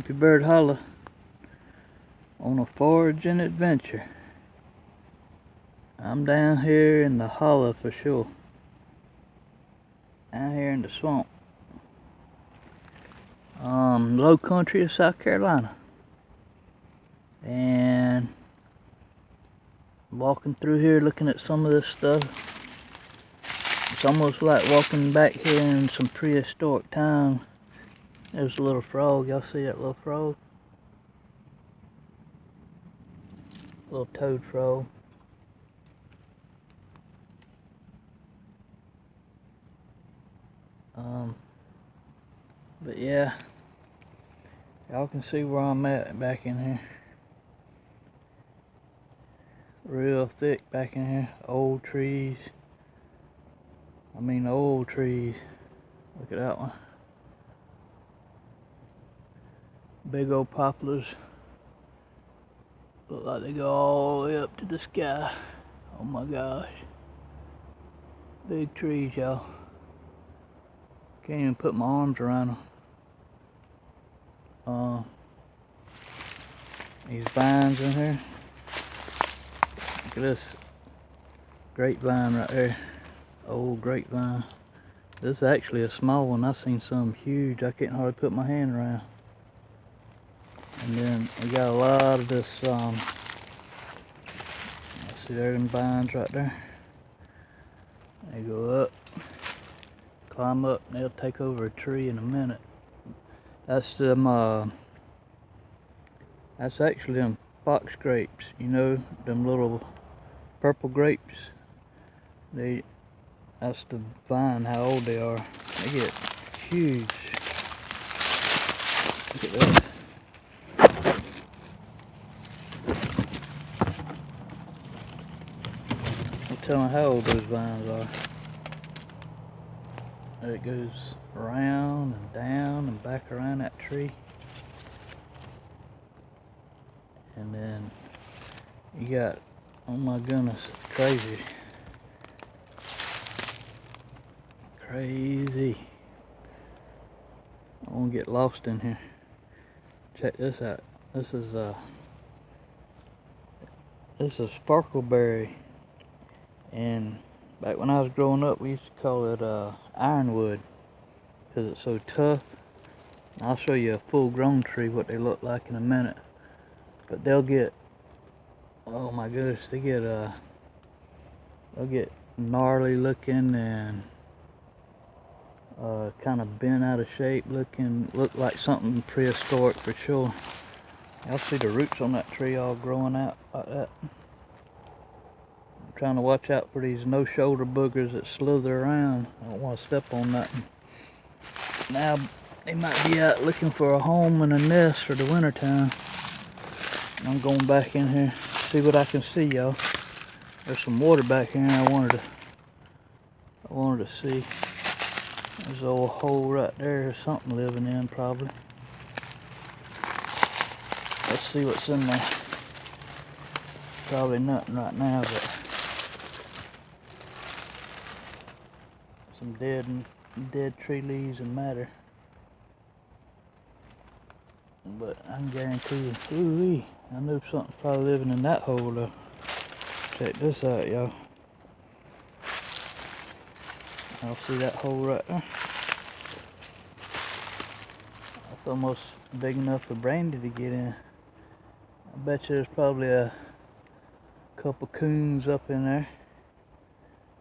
Happybird Hollow on a foraging adventure. I'm down here in the hollow for sure. Down here in the swamp. Low country of South Carolina. And walking through here looking at some of this stuff. It's almost like walking back here in some prehistoric time. There's a little frog. Y'all see that little frog? Little toad frog. But yeah, y'all can see where I'm at back in here. Real thick back in here. Old trees. Old trees. Look at that one. Big old poplars. Look like they go all the way up to the sky. Oh my gosh. Big trees, y'all. Can't even put my arms around them. These vines in here. Look at this grapevine right there. Old grapevine. This is actually a small one. I've seen some huge I can't hardly put my hand around. And then we got a lot of this, see there them vines right there. They go up, climb up, and they'll take over a tree in a minute. That's them, that's actually them fox grapes, you know, them little purple grapes. That's the vine, how old they are. They get huge. Look at that. I'm telling how old those vines are. There it goes around and down and back around that tree. And then you got, oh my goodness, it's crazy. Crazy. I won't get lost in here. Check this out. This is sparkleberry. And back when I was growing up, we used to call it ironwood because it's so tough. And I'll show you a full-grown tree what they look like in a minute. But they'll get, oh my goodness, they'll get gnarly looking and kind of bent out of shape looking, look like something prehistoric for sure. Y'all see the roots on that tree all growing out like that. I'm trying to watch out for these no-shoulder boogers that slither around. I don't want to step on nothing. Now they might be out looking for a home and a nest for the winter time. I'm going back in here, see what I can see, y'all. There's some water back here I wanted to see. There's a old hole right there. There's something living in probably. Let's see what's in there. Probably nothing right now, but some dead tree leaves and matter. But I can guarantee you, ooh-wee, I know something's probably living in that hole though. Check this out, y'all. I'll see that hole right there. That's almost big enough for Brandy to get in. I bet you there's probably a couple coons up in there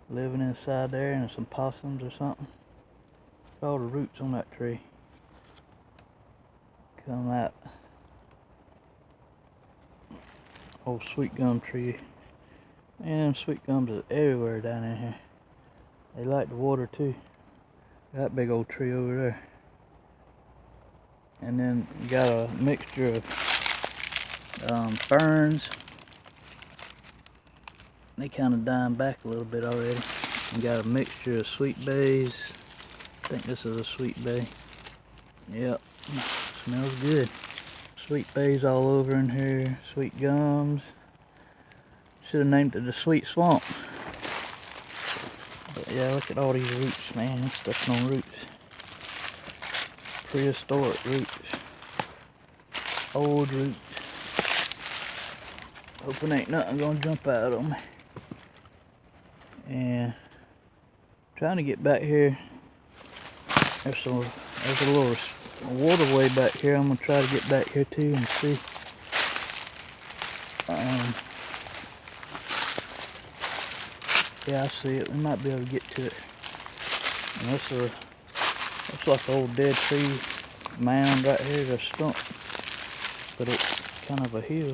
living inside there, and some possums or something. Look at all the roots on that tree. Come out. Old sweet gum tree. Man, sweet gums are everywhere down in here. They like the water too. That big old tree over there. And then you got a mixture of ferns. They kind of dying back a little bit already. You got a mixture of sweet bays. I think this is a sweet bay. Yep, smells good. Sweet bays all over in here. Sweet gums. Should have named it the Sweet Swamp. But yeah, look at all these roots, man. I'm stepping on roots. Prehistoric roots. old roots. Hoping ain't nothing gonna jump out on me. And trying to get back here. There's a little waterway back here. I'm gonna try to get back here too and see. Yeah, I see it. We might be able to get to it. And that's like an old dead tree mound right here. There's a stump, but it's kind of a hill.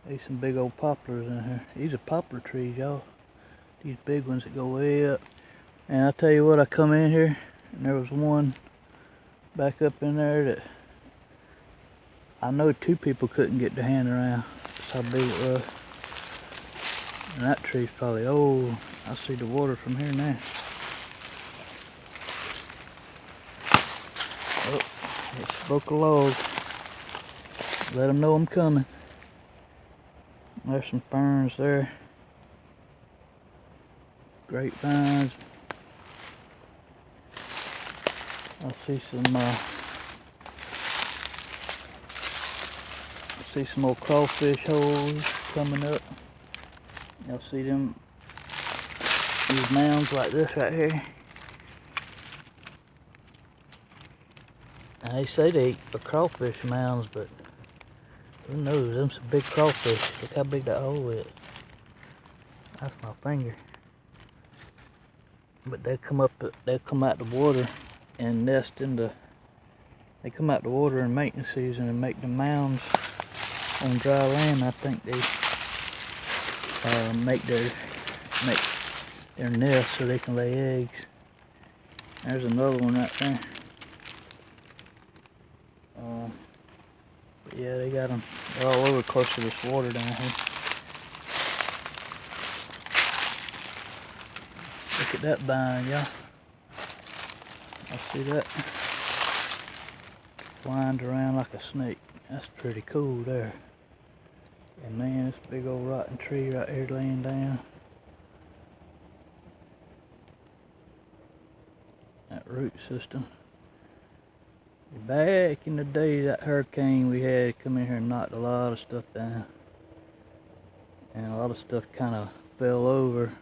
There's some big old poplars in here. These are poplar trees, y'all. These big ones that go way up. And I tell you what, I come in here and there was one back up in there that I know 2 people couldn't get their hand around. That's how big it was. And that tree's probably old. I see the water from here now. Oh, it spoke a log. Let them know I'm coming. There's some ferns there. Grapevines. I see some old crawfish holes coming up. Y'all see them, these mounds like this right here. And they say they eat for crawfish mounds, but who knows? Them some big crawfish. Look how big that hole is. That's my finger. But they'll come out the water and nest in the. They come out the water in mating season and make the mounds on dry land. I think they make their nest so they can lay eggs. There's another one right there. But yeah, they got them. They're all over close to this water down here. Look at that vine, y'all. I see that. Winds around like a snake. That's pretty cool there. And man, this big old rotten tree right here laying down. That root system. Back in the day, that hurricane we had come in here and knocked a lot of stuff down. And a lot of stuff kind of fell over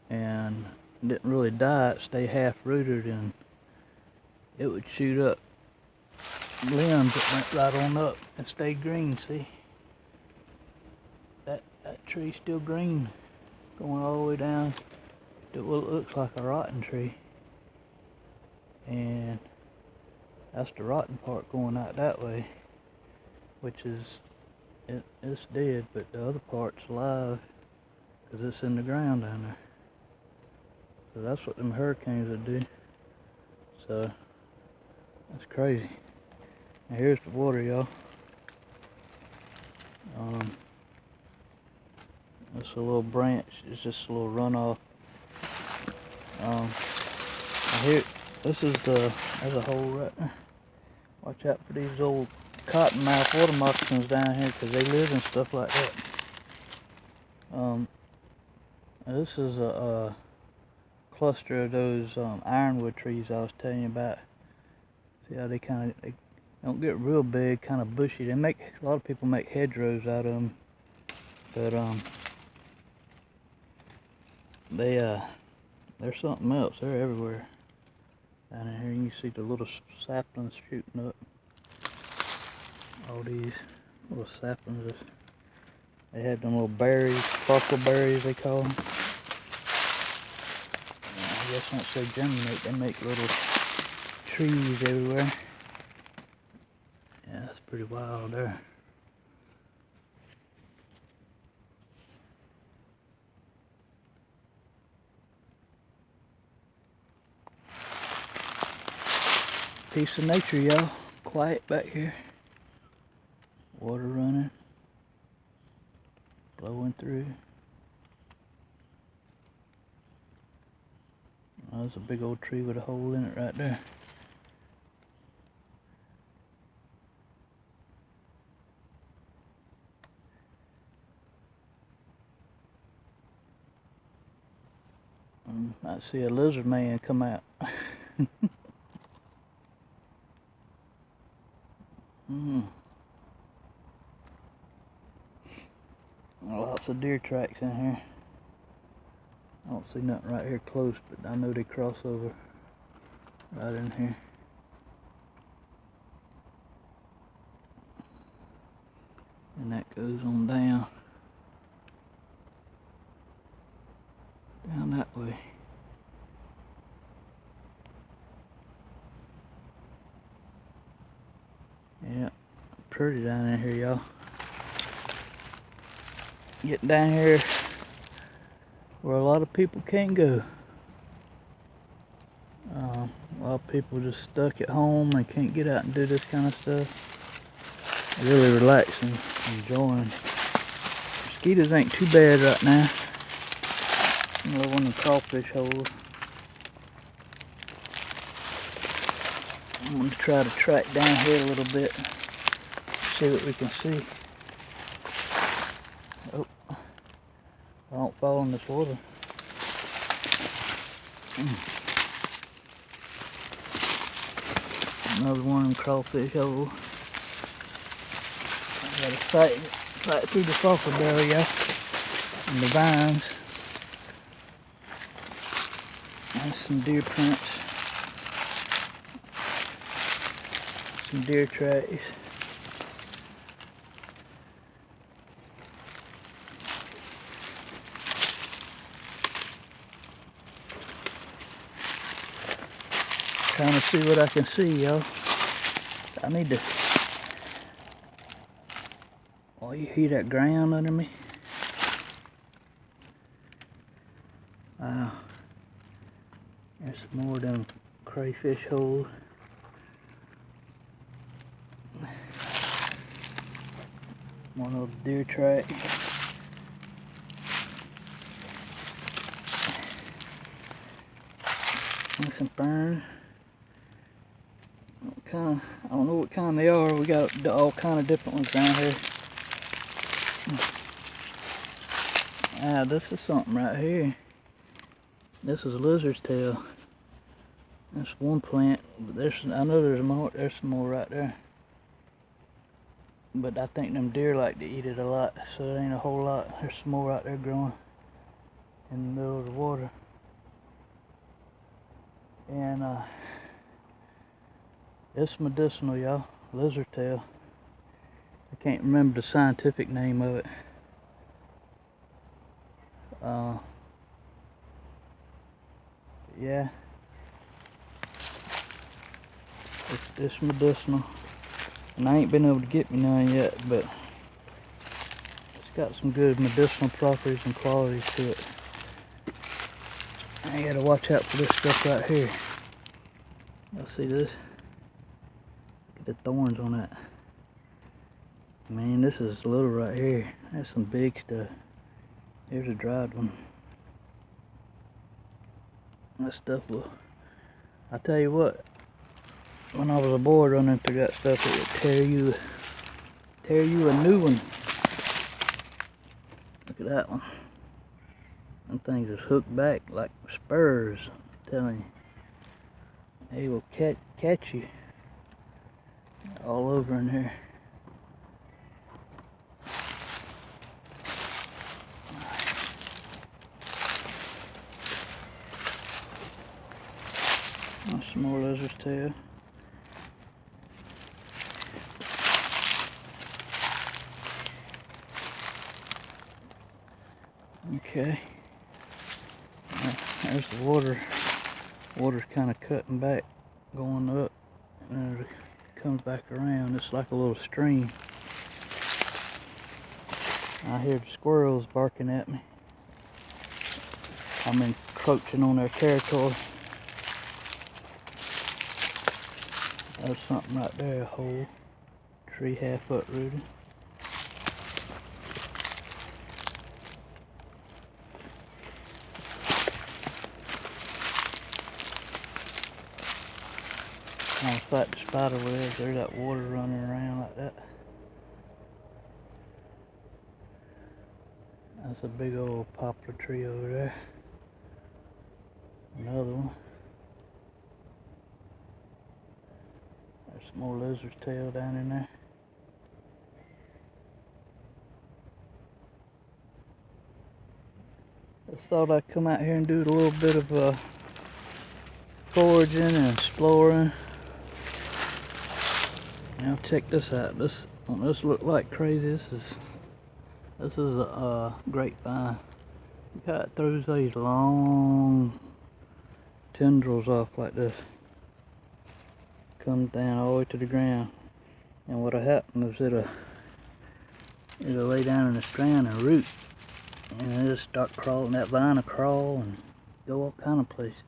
and didn't really die. It stayed half rooted and it would shoot up limbs that went right on up and stayed green. See? That tree's still green, going all the way down to what looks like a rotten tree. And that's the rotten part going out that way, which is, it's dead, but the other part's alive because it's in the ground down there. So that's what them hurricanes would do. So that's crazy. And here's the water, y'all. That's a little branch. It's just a little runoff. Here, there's a hole right there. Watch out for these old cottonmouth water moccasins down here because they live in stuff like that. This is a cluster of those ironwood trees I was telling you about. See how they don't get real big, kind of bushy. A lot of people make hedgerows out of them, but they're something else. They're everywhere. Down in here, you can see the little saplings shooting up. All these little saplings. They have them little berries, sparkle berries they call them. I guess once they germinate, they make little trees everywhere. Yeah, that's pretty wild there. Piece of nature, y'all. Quiet back here. Water running. Blowing through. Oh, there's a big old tree with a hole in it right there. I see a lizard man come out. Lots of deer tracks in here. I don't see nothing right here close, but I know they cross over right in here. And that goes on down that way. Yeah, pretty down in here, y'all. Getting down here where a lot of people can't go. A lot of people just stuck at home and can't get out and do this kind of stuff. Really relaxing, enjoying. Mosquitoes ain't too bad right now. I'm living in the crawfish hole. I'm going to try to track down here a little bit, see what we can see. Oh, I don't fall in this water. Another one in the crawfish hole. I gotta fight through the sulfur barrel, yeah, and the vines. And some deer prints. Some deer tracks. Trying to see what I can see, y'all. I need to. Oh, you hear that ground under me? Wow. There's some more of them crayfish holes. One of the deer track. And some ferns. I don't know what kind they are. We got all kind of different ones down here. Ah, this is something right here. This is a lizard's tail. That's one plant, but I know there's more. There's some more right there. But I think them deer like to eat it a lot, so there ain't a whole lot. There's some more out there growing in the middle of the water. And it's medicinal, y'all. Lizard tail. I can't remember the scientific name of it. Yeah. It's medicinal. And I ain't been able to get me none yet, but it's got some good medicinal properties and qualities to it. I gotta watch out for this stuff right here. Y'all see this? Look at the thorns on that. Man, this is little right here. That's some big stuff. Here's a dried one. That stuff will, I tell you what, when I was a boy running through that stuff, it would tear you a new one. Look at that one. Them things is hooked back like spurs, I'm telling you. They will catch you all over in here. Some more lizard's tail. Okay. There's the water. Water's kind of cutting back, going up, and it comes back around. It's like a little stream. I hear the squirrels barking at me. I'm encroaching on their territory. There's something right there, a hole. Tree half uprooted. Trying to fight the spider webs. There's that water running around like that. That's a big old poplar tree over there. Another one. Some more lizard's tail down in there. I thought I'd come out here and do a little bit of foraging and exploring. Now check this out. This look like crazy. This is a grapevine. Look how it throws these long tendrils off like this. Comes down all the way to the ground. And what'll happen is it'll lay down in the strand and root. And it'll start crawling. That vine will crawl and go all kind of places.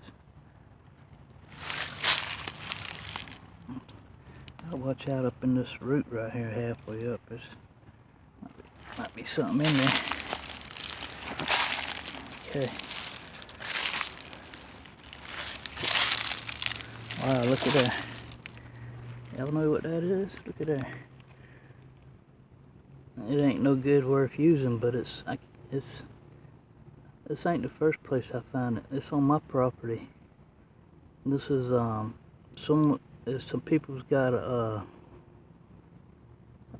I'll watch out up in this root right here halfway up. There's might be something in there. Okay. Wow, look at that. Y'all know what that is? Look at that. It ain't no good worth using, but this ain't the first place I found it. It's on my property. This is some people's got a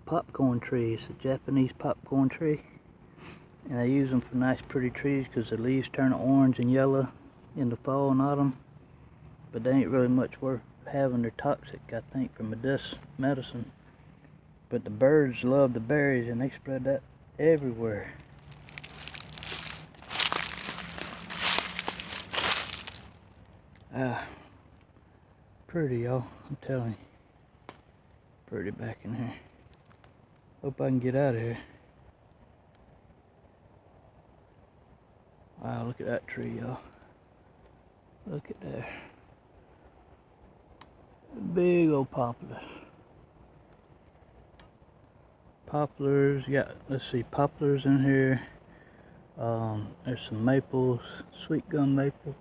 popcorn tree. It's a Japanese popcorn tree, and they use them for nice pretty trees because the leaves turn orange and yellow in the fall and autumn, but they ain't really much worth having. They're toxic, I think, for medicine, but the birds love the berries and they spread that everywhere. Pretty, y'all, I'm telling you. Pretty back in here. Hope I can get out of here. Wow, look at that tree, y'all. Look at that. Big old poplar. Poplars, yeah, let's see, poplars in here. There's some maples, sweet gum maples.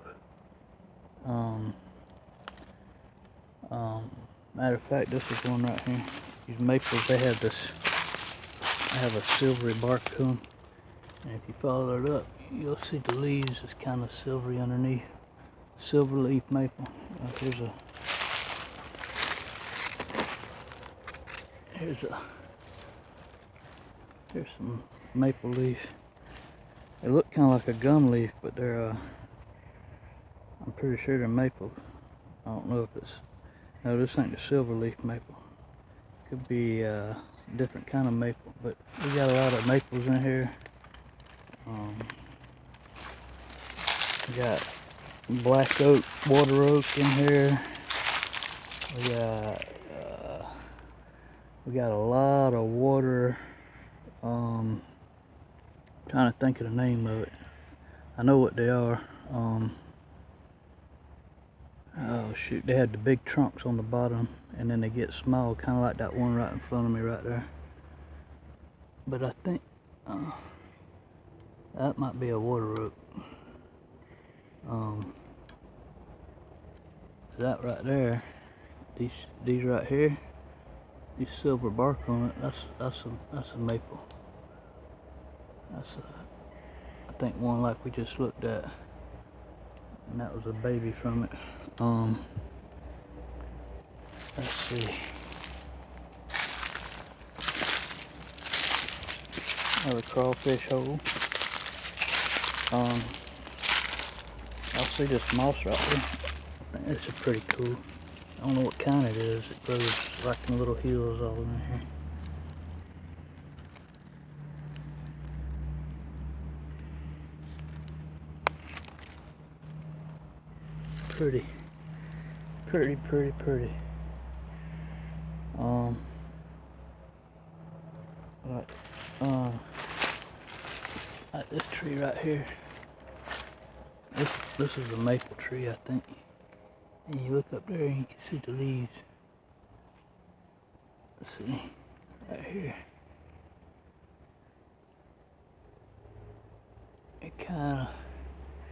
Matter of fact, this is one right here. These maples, they have a silvery bark to them. And if you follow it up, you'll see the leaves is kind of silvery underneath. Silver leaf maple. Here's some maple leaf. They look kind of like a gum leaf, but they're I'm pretty sure they're maples. I don't know if it's, no, this ain't the silver leaf maple. Could be a different kind of maple, but we got a lot of maples in here. We got black oak, water oak in here. We got a lot of water. Trying to think of the name of it. I know what they are. Oh shoot, they had the big trunks on the bottom, and then they get small, kind of like that one right in front of me right there. But I think that might be a water oak. That right there, these right here, these silver bark on it, that's a maple. That's I think one like we just looked at, and that was a baby from it. Let's see. Another crawfish hole. I see this moss right here. I think this is pretty cool. I don't know what kind it is. It grows like in little hills all in here. Pretty. Like this tree right here. This is a maple tree, I think. And you look up there and you can see the leaves. Let's see, right here.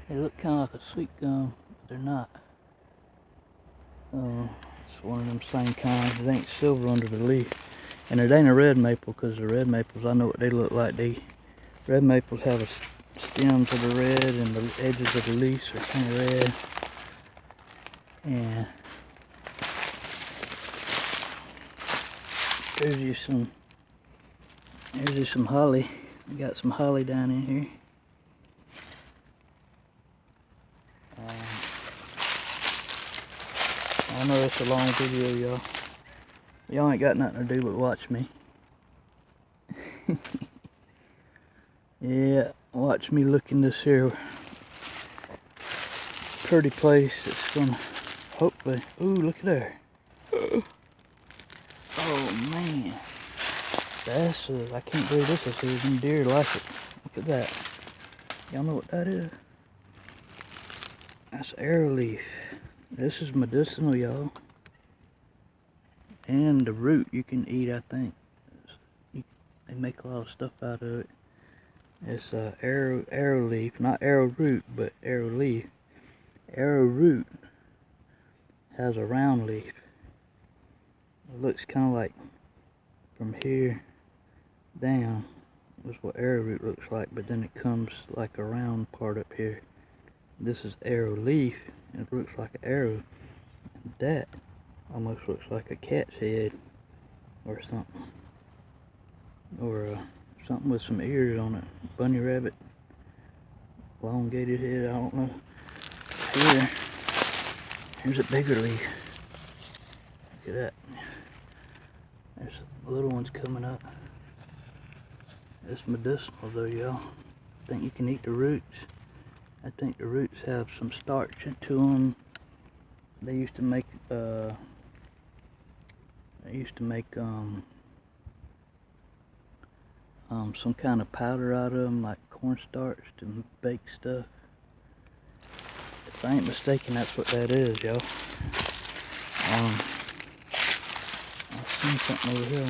They look kind of like a sweet gum, but they're not. It's one of them same kinds. It ain't silver under the leaf. And it ain't a red maple, because the red maples, I know what they look like. Red maples have stems that are red, and the edges of the leaves are kind of red. And Here's you some holly. We got some holly down in here. I know it's a long video, y'all. Y'all ain't got nothing to do but watch me. Yeah, watch me look in this here pretty place. It's gonna hopefully. Ooh, look at there. Oh man, I can't believe this is here. Them deer like it. Look at that. Y'all know what that is? That's arrow leaf. This is medicinal, y'all. And the root you can eat, I think. They make a lot of stuff out of it. It's arrow leaf, not arrow root, but arrow leaf. Arrow root has a round leaf. It looks kind of like from here down. That's what arrow root looks like, but then it comes like a round part up here. This is arrow leaf, and it looks like an arrow. That almost looks like a cat's head or something, or something with some ears on it. Bunny rabbit, elongated head, I don't know. Here's a bigger leaf. Look at that. There's little ones coming up. It's medicinal though, y'all. I think you can eat the roots. I think the roots have some starch into them. They used to make some kind of powder out of them, like cornstarch, to bake stuff. If I ain't mistaken, that's what that is, y'all. I've seen something over here.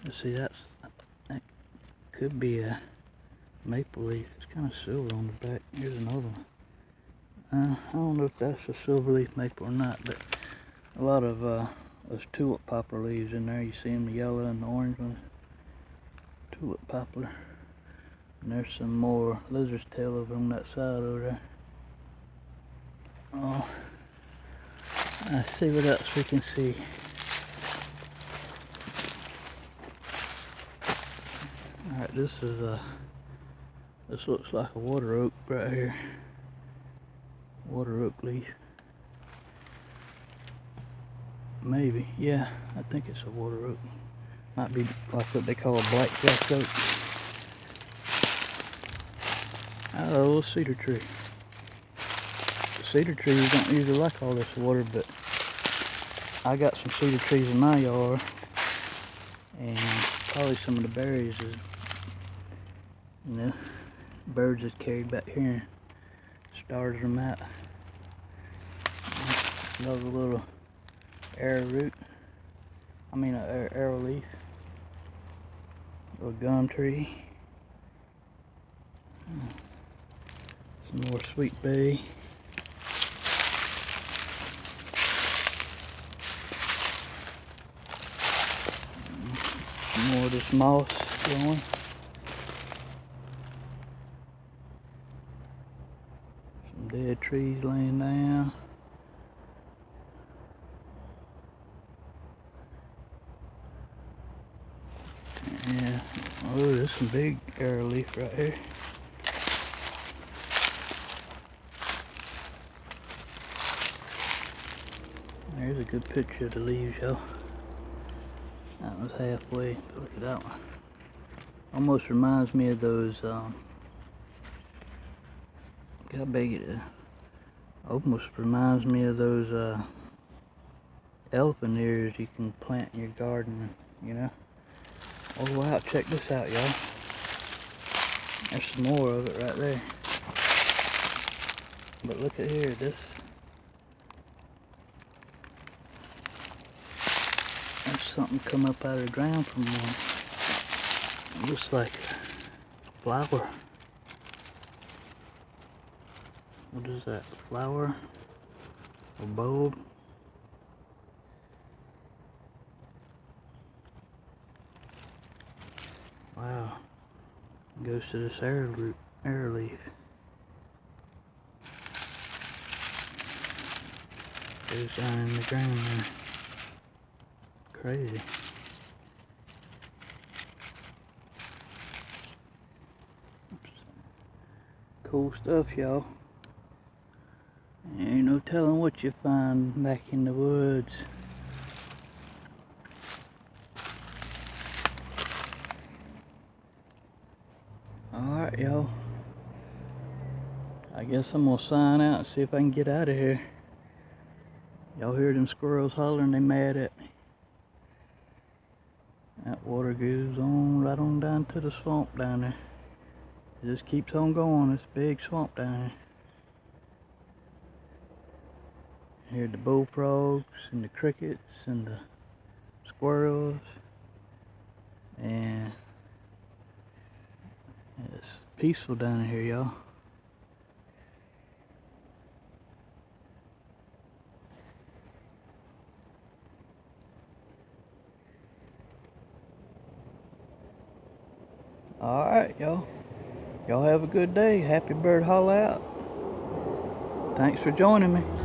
Let's see, that could be a maple leaf. It's kind of silver on the back. Here's another one. I don't know if that's a silver leaf maple or not, but a lot of those tulip poplar leaves in there. You see them, the yellow and the orange ones. Tulip poplar. And there's some more lizard's tail over on that side over there. Oh, let's see what else we can see. Alright, this looks like a water oak right here. Water oak leaf. Maybe, yeah, I think it's a water oak. Might be like what they call a black oak. Oh, a little cedar tree. The cedar trees don't usually like all this water, but I got some cedar trees in my yard, and probably some of the berries is, birds is carried back here and started them out. Another little arrow root. Arrow leaf. Little gum tree. Some more sweet bay. Some more of this moss growing. Some dead trees laying down. Yeah, oh, there's some big arrow leaf right here. There's a good picture of the leaves, y'all. That was halfway. Look at that one. Almost reminds me of those, look how big it is. Almost reminds me of those elephant ears you can plant in your garden, you know. Oh wow, check this out, y'all. There's some more of it right there. But look at here, there's something come up out of the ground from one. It looks like a flower. What is that? Flower? Or bulb? Wow. It goes to this arrow leaf. Goes down in the ground there. Crazy. Cool stuff, y'all. Ain't no telling what you find back in the woods. Alright, y'all. I guess I'm gonna sign out and see if I can get out of here. Y'all hear them squirrels hollering? They mad at me. That water goes on right on down to the swamp down there. It just keeps on going. It's a big swamp down here. Hear the bullfrogs and the crickets and the squirrels. And it's peaceful down here, y'all. Alright, y'all. Y'all have a good day. Happy bird, holla out. Thanks for joining me.